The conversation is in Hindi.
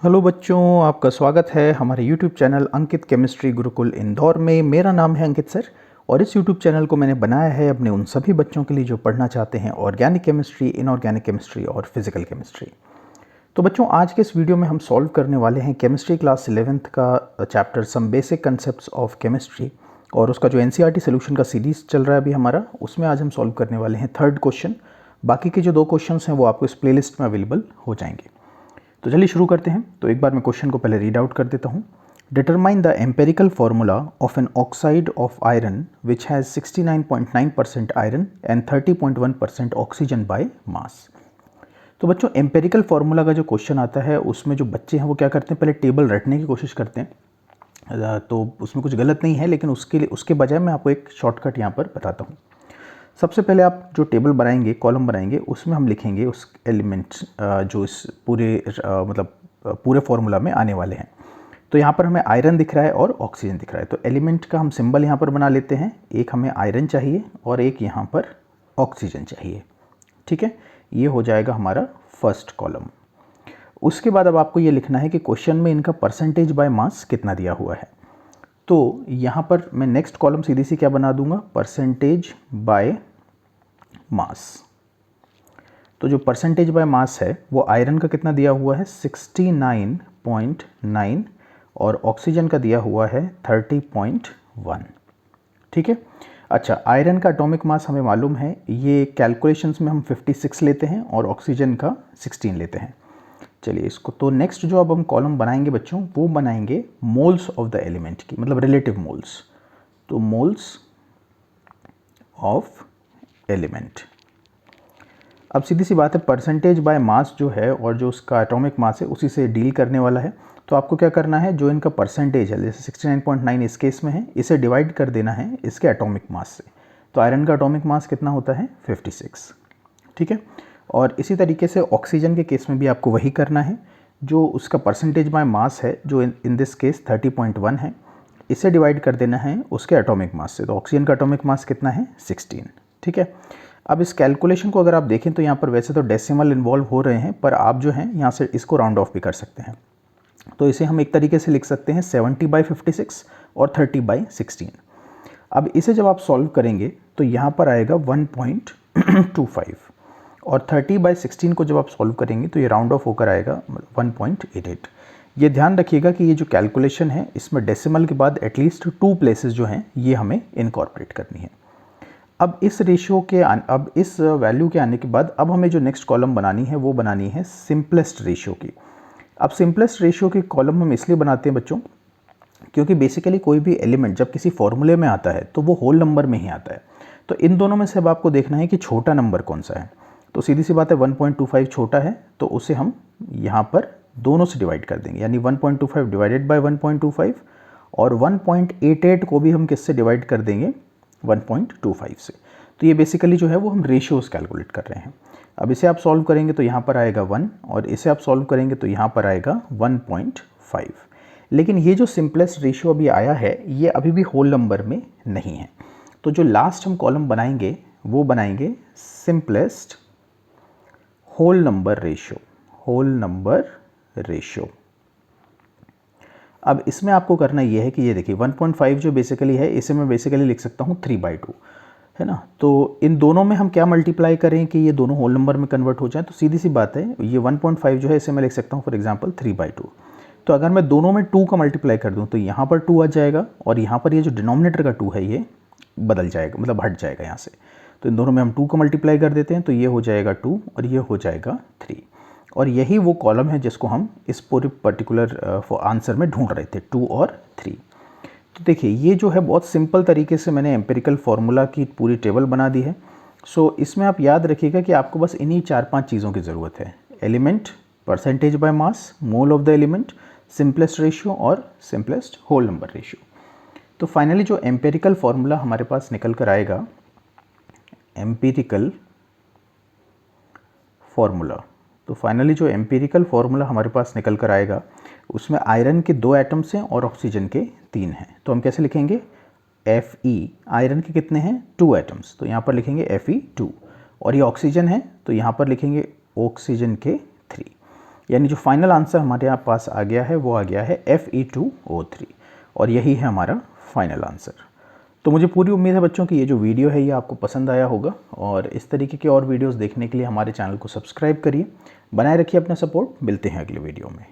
हेलो बच्चों, आपका स्वागत है हमारे YouTube चैनल अंकित केमिस्ट्री गुरुकुल इंदौर में। मेरा नाम है अंकित सर और इस YouTube चैनल को मैंने बनाया है अपने उन सभी बच्चों के लिए जो पढ़ना चाहते हैं ऑर्गेनिक केमिस्ट्री, इनऑर्गेनिक केमिस्ट्री और फिजिकल केमिस्ट्री। तो बच्चों, आज के इस वीडियो में हम सॉल्व करने वाले हैं केमिस्ट्री क्लास 11th का chapter some basic concepts of chemistry, और उसका जो NCERT सोल्यूशन का सीरीज़ चल रहा है अभी हमारा, उसमें आज हम सॉल्व करने वाले हैं थर्ड क्वेश्चन। बाकी के जो 2 क्वेश्चन हैं वो आपको इस प्लेलिस्ट में अवेलेबल हो जाएंगे। तो चलिए शुरू करते हैं। तो एक बार मैं क्वेश्चन को पहले रीड आउट कर देता हूँ। Determine the empirical formula of an oxide of iron which has 69.9% iron and 30.1% oxygen by mass. तो बच्चों, एम्पेरिकल फार्मूला का जो क्वेश्चन आता है उसमें जो बच्चे हैं वो क्या करते हैं, पहले टेबल रटने की कोशिश करते हैं। तो उसमें कुछ गलत नहीं है, लेकिन उसके बजाय मैं आपको एक शॉर्टकट यहाँ पर बताता हूँ। सबसे पहले आप जो टेबल बनाएंगे, कॉलम बनाएंगे, उसमें हम लिखेंगे उस एलिमेंट्स जो इस पूरे फॉर्मूला में आने वाले हैं। तो यहाँ पर हमें आयरन दिख रहा है और ऑक्सीजन दिख रहा है, तो एलिमेंट का हम सिंबल यहाँ पर बना लेते हैं। एक हमें आयरन चाहिए और एक यहाँ पर ऑक्सीजन चाहिए। ठीक है, ये हो जाएगा हमारा फर्स्ट कॉलम। उसके बाद अब आपको ये लिखना है कि क्वेश्चन में इनका परसेंटेज बाय मास कितना दिया हुआ है। तो यहाँ पर मैं नेक्स्ट कॉलम सीधी सी क्या बना दूंगा, परसेंटेज बाय मास। तो जो परसेंटेज बाय मास है वो आयरन का कितना दिया हुआ है, 69.9, और ऑक्सीजन का दिया हुआ है 30.1। ठीक है। अच्छा, आयरन का एटॉमिक मास हमें मालूम है, ये कैलकुलेशंस में हम 56 लेते हैं और ऑक्सीजन का 16 लेते हैं। चलिए इसको, तो नेक्स्ट जो अब हम कॉलम बनाएंगे बच्चों, वो बनाएंगे मोल्स ऑफ द एलिमेंट की, मतलब रिलेटिव मोल्स। तो मोल्स ऑफ एलिमेंट। अब सीधी सी बात है, परसेंटेज बाय मास जो है और जो उसका एटॉमिक मास है उसी से डील करने वाला है। तो आपको क्या करना है, जो इनका परसेंटेज है, जैसे 69.9 इस केस में है, इसे डिवाइड कर देना है इसके एटॉमिक मास से। तो आयरन का एटॉमिक मास कितना होता है, 56। ठीक है। और इसी तरीके से ऑक्सीजन के केस में भी आपको वही करना है। जो उसका परसेंटेज बाय मास है, जो इन दिस केस 30.1 है, इसे डिवाइड कर देना है उसके एटॉमिक मास से। तो ऑक्सीजन का एटॉमिक मास कितना है, 16। ठीक है। अब इस कैलकुलेशन को अगर आप देखें तो यहाँ पर वैसे तो डेसिमल इन्वॉल्व हो रहे हैं, पर आप जो हैं यहाँ से इसको राउंड ऑफ भी कर सकते हैं। तो इसे हम एक तरीके से लिख सकते हैं 70/56 और 30/16। अब इसे जब आप सॉल्व करेंगे तो यहाँ पर आएगा 1.25, और 30/16 को जब आप सॉल्व करेंगे तो ये राउंड ऑफ होकर आएगा 1.88। ये ध्यान रखिएगा कि ये जो कैलकुलेशन है इसमें डेसिमल के बाद एटलीस्ट 2 प्लेसेस जो हैं ये हमें इनकॉर्पोरेट करनी है। अब इस वैल्यू के आने के बाद अब हमें जो नेक्स्ट कॉलम बनानी है वो बनानी है सिंपलेस्ट रेशियो की। अब सिंपलेस्ट रेशियो की कॉलम हम इसलिए बनाते हैं बच्चों, क्योंकि बेसिकली कोई भी एलिमेंट जब किसी फॉर्मूले में आता है तो वो होल नंबर में ही आता है। तो इन दोनों में से अब आपको देखना है कि छोटा नंबर कौन सा है। तो सीधी सी बात है, 1.25 छोटा है, तो उसे हम यहाँ पर दोनों से डिवाइड कर देंगे, यानी 1.25 डिवाइडेड बाय 1.25, और 1.88 को भी हम किससे डिवाइड कर देंगे, 1.25 से। तो ये बेसिकली जो है वो हम रेशियोज कैलकुलेट कर रहे हैं। अब इसे आप सॉल्व करेंगे तो यहाँ पर आएगा 1, और इसे आप सॉल्व करेंगे तो यहाँ पर आएगा 1.5। लेकिन ये जो सिंपलेस्ट रेशियो अभी आया है ये अभी भी होल नंबर में नहीं है। तो जो लास्ट हम कॉलम बनाएंगे वो बनाएंगे simplest whole number ratio, whole number ratio. अब इसमें आपको करना ये है कि ये देखिए 1.5 जो बेसिकली है, इसे मैं बेसिकली लिख सकता हूँ 3/2, है ना। तो इन दोनों में हम क्या मल्टीप्लाई करें कि ये दोनों होल नंबर में कन्वर्ट हो जाए। तो सीधी सी बात है, ये 1.5 जो है इसे मैं लिख सकता हूँ फॉर एग्जांपल 3/2। तो अगर मैं दोनों में 2 का मल्टीप्लाई कर दूँ तो यहाँ पर 2 आ जाएगा, और यहाँ पर ये जो डिनोमिनेटर का 2 है ये बदल जाएगा, मतलब हट जाएगा यहाँ से। तो इन दोनों में हम 2 का मल्टीप्लाई कर देते हैं, तो ये हो जाएगा 2 और ये हो जाएगा 3। और यही वो कॉलम है जिसको हम इस पूरे पर्टिकुलर आंसर में ढूंढ रहे थे, 2 और 3। तो देखिए ये जो है बहुत सिंपल तरीके से मैंने एम्पिरिकल फार्मूला की पूरी टेबल बना दी है। सो इसमें आप याद रखिएगा कि आपको बस इन्हीं 4-5 चीज़ों की ज़रूरत है, element, percentage by mass, mole of the element, simplest ratio और सिंपलेस्ट होल नंबर रेशियो। तो फाइनली जो एम्पिरिकल फार्मूला हमारे पास निकल कर आएगा, एम्पिरिकल फार्मूला, तो फाइनली जो एम्पिरिकल फार्मूला हमारे पास निकल कर आएगा उसमें आयरन के 2 एटम्स हैं और ऑक्सीजन के 3 हैं। तो हम कैसे लिखेंगे, Fe, आयरन के कितने हैं, 2 एटम्स, तो यहाँ पर लिखेंगे Fe2, और ये ऑक्सीजन है तो यहाँ पर लिखेंगे ऑक्सीजन के 3। यानी जो फाइनल आंसर हमारे यहाँ पास आ गया है वो आ गया है Fe2O3 और यही है हमारा फाइनल आंसर। तो मुझे पूरी उम्मीद है बच्चों कि ये जो वीडियो है ये आपको पसंद आया होगा और इस तरीके के और वीडियोस देखने के लिए हमारे चैनल को सब्सक्राइब करिए, बनाए रखिए अपना सपोर्ट। मिलते हैं अगले वीडियो में।